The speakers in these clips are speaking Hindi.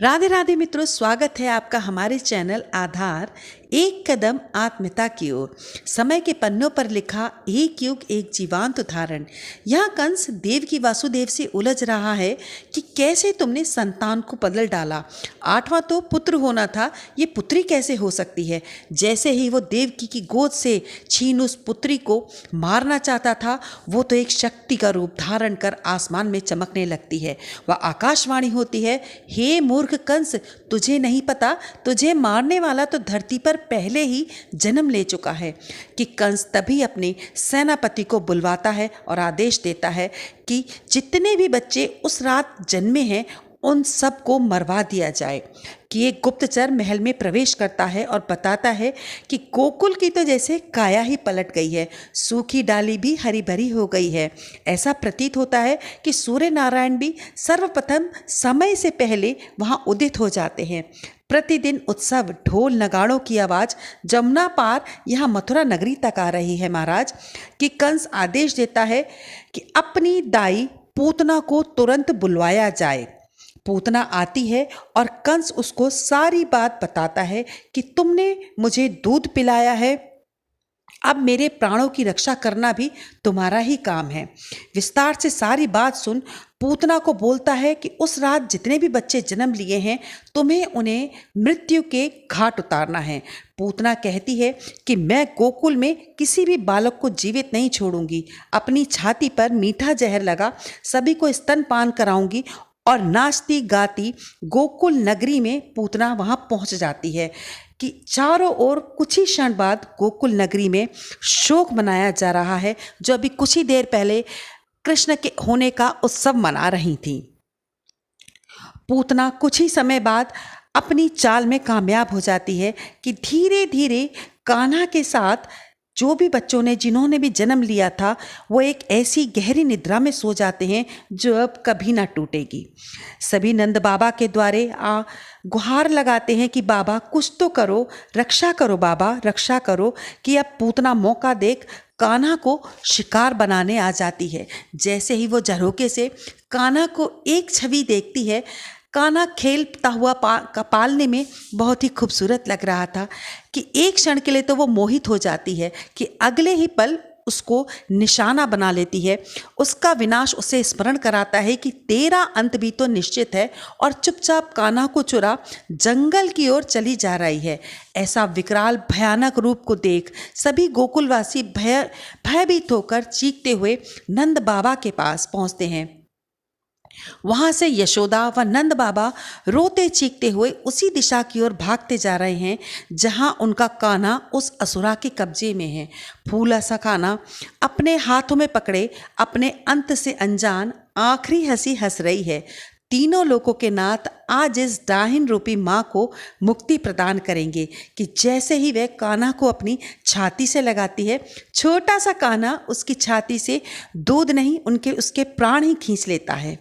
राधे राधे मित्रों, स्वागत है आपका हमारे चैनल आधार एक कदम आत्मीयता की ओर। समय के पन्नों पर लिखा एक युग एक जीवांत उदाहरण। यहाँ कंस देव की वासुदेव से उलझ रहा है कि कैसे तुमने संतान को बदल डाला। 8वां तो पुत्र होना था, ये पुत्री कैसे हो सकती है। जैसे ही वो देवकी की गोद से छीन उस पुत्री को मारना चाहता था, वो तो एक शक्ति का रूप धारण कर आसमान में चमकने लगती है। वह आकाशवाणी होती है, हे मूर्ख कंस, तुझे नहीं पता, तुझे मारने वाला तो धरती पर पहले ही जन्म ले चुका है। कि कंस तभी अपने सेनापति को बुलवाता है और आदेश देता है कि जितने भी बच्चे उस रात जन्मे हैं उन सब को मरवा दिया जाए। कि एक गुप्तचर महल में प्रवेश करता है और बताता है कि गोकुल की तो जैसे काया ही पलट गई है, सूखी डाली भी हरी भरी हो गई है। ऐसा प्रतीत होता है कि सूर्य नारायण भी सर्वप्रथम समय से पहले वहाँ उदित हो जाते हैं। प्रतिदिन उत्सव, ढोल नगाड़ों की आवाज़ जमुना पार यहाँ मथुरा नगरी तक आ रही है महाराज। कि कंस आदेश देता है कि अपनी दाई पूतना को तुरंत बुलवाया जाए। पूतना आती है और कंस उसको सारी बात बताता है कि तुमने मुझे दूध पिलाया है, अब मेरे प्राणों की रक्षा करना भी तुम्हारा ही काम है। विस्तार से सारी बात सुन पूतना को बोलता है कि उस रात जितने भी बच्चे जन्म लिए हैं तुम्हें उन्हें मृत्यु के घाट उतारना है। पूतना कहती है कि मैं गोकुल में किसी भी बालक को जीवित नहीं छोड़ूंगी। अपनी छाती पर मीठा जहर लगा सभी को स्तनपान कराऊंगी। और नाचती गाती गोकुल नगरी में पूतना वहाँ पहुँच जाती है। कि चारों ओर कुछ ही क्षण बाद गोकुल नगरी में शोक मनाया जा रहा है, जो अभी कुछ ही देर पहले कृष्ण के होने का उत्सव मना रही थी। पूतना कुछ ही समय बाद अपनी चाल में कामयाब हो जाती है कि धीरे धीरे कान्हा के साथ जो भी बच्चों ने जिन्होंने भी जन्म लिया था वो एक ऐसी गहरी निद्रा में सो जाते हैं जो अब कभी ना टूटेगी। सभी नंद बाबा के द्वारे गुहार लगाते हैं कि बाबा कुछ तो करो, रक्षा करो बाबा, रक्षा करो। कि अब पूतना मौका देख कान्हा को शिकार बनाने आ जाती है। जैसे ही वो झरोके से कान्हा को एक छवि देखती है, कान्हा खेलता हुआ पालने में बहुत ही खूबसूरत लग रहा था कि एक क्षण के लिए तो वो मोहित हो जाती है कि अगले ही पल उसको निशाना बना लेती है। उसका विनाश उसे स्मरण कराता है कि तेरा अंत भी तो निश्चित है, और चुपचाप कान्हा को चुरा जंगल की ओर चली जा रही है। ऐसा विकराल भयानक रूप को देख सभी गोकुलवासी भयभीत होकर चीखते हुए नंद बाबा के पास पहुंचते हैं। वहां से यशोदा व नंद बाबा रोते चीखते हुए उसी दिशा की ओर भागते जा रहे हैं जहां उनका कान्हा उस असुरा के कब्जे में है। फूला सा कान्हा अपने हाथों में पकड़े अपने अंत से अनजान आखिरी हंसी हंस रही है। तीनों लोगों के नाथ आज इस डाहिन रूपी माँ को मुक्ति प्रदान करेंगे। कि जैसे ही वह कान्हा को अपनी छाती से लगाती है, छोटा सा कान्हा उसकी छाती से दूध नहीं उसके प्राण ही खींच लेता है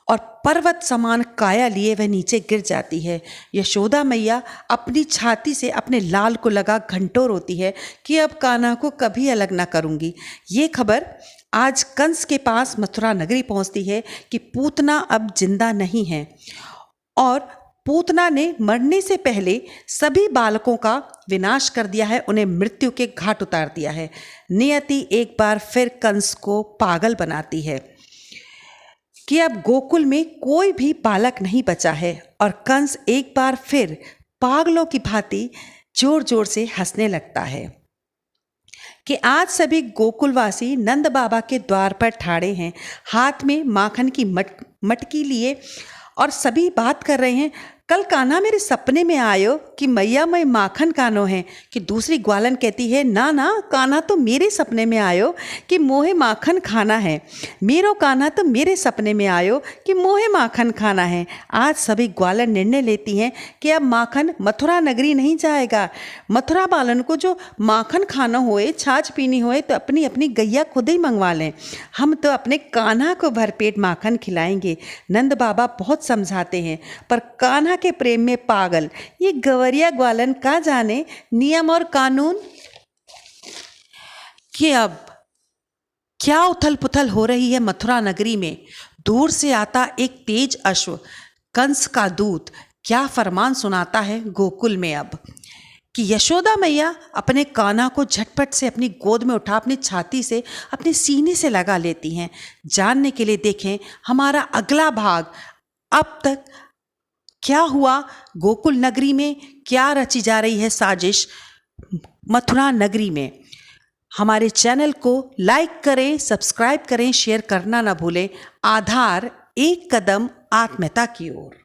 और पर्वत समान काया लिए वह नीचे गिर जाती है। यशोदा मैया अपनी छाती से अपने लाल को लगा घंटों रोती है कि अब कान्हा को कभी अलग ना करूंगी। ये खबर आज कंस के पास मथुरा नगरी पहुंचती है कि पूतना अब जिंदा नहीं है और पूतना ने मरने से पहले सभी बालकों का विनाश कर दिया है, उन्हें मृत्यु के घाट उतार दिया है। नियति एक बार फिर कंस को पागल बनाती है कि अब गोकुल में कोई भी बालक नहीं बचा है, और कंस एक बार फिर पागलों की भांति जोर जोर से हंसने लगता है। कि आज सभी गोकुलवासी नंद बाबा के द्वार पर ठाड़े हैं, हाथ में माखन की मटकी लिए, और सभी बात कर रहे हैं, कल कान्हा मेरे सपने में आयो कि मैया मैं माखन कानो है। कि दूसरी ग्वालन कहती है, ना ना कान्हा तो मेरे सपने में आयो कि मोहे माखन खाना है। मेरो कान्हा तो मेरे सपने में आयो कि मोहे माखन खाना है। आज सभी ग्वालन निर्णय लेती हैं कि अब माखन मथुरा नगरी नहीं जाएगा। मथुरा बालन को जो माखन खाना होए, छाछ पीनी होए तो अपनी अपनी गैया खुद ही मंगवा लें, हम तो अपने कान्हा को भरपेट माखन खिलाएंगे। नंद बाबा बहुत समझाते हैं पर कान्हा के प्रेम में पागल ये गवरिया ग्वालन का जाने नियम और कानून। कि अब क्या उथल पुथल हो रही है मथुरा नगरी में। दूर से आता एक तेज अश्व कंस का दूत क्या फरमान सुनाता है गोकुल में अब कि यशोदा मैया अपने कान्हा को झटपट से अपनी गोद में उठा अपनी छाती से अपने सीने से लगा लेती हैं। जानने के लिए देखें हमारा अगला भाग। अब तक क्या हुआ गोकुल नगरी में, क्या रची जा रही है साजिश मथुरा नगरी में। हमारे चैनल को लाइक करें, सब्सक्राइब करें, शेयर करना ना भूलें। आधार एक कदम आत्मीयता की ओर।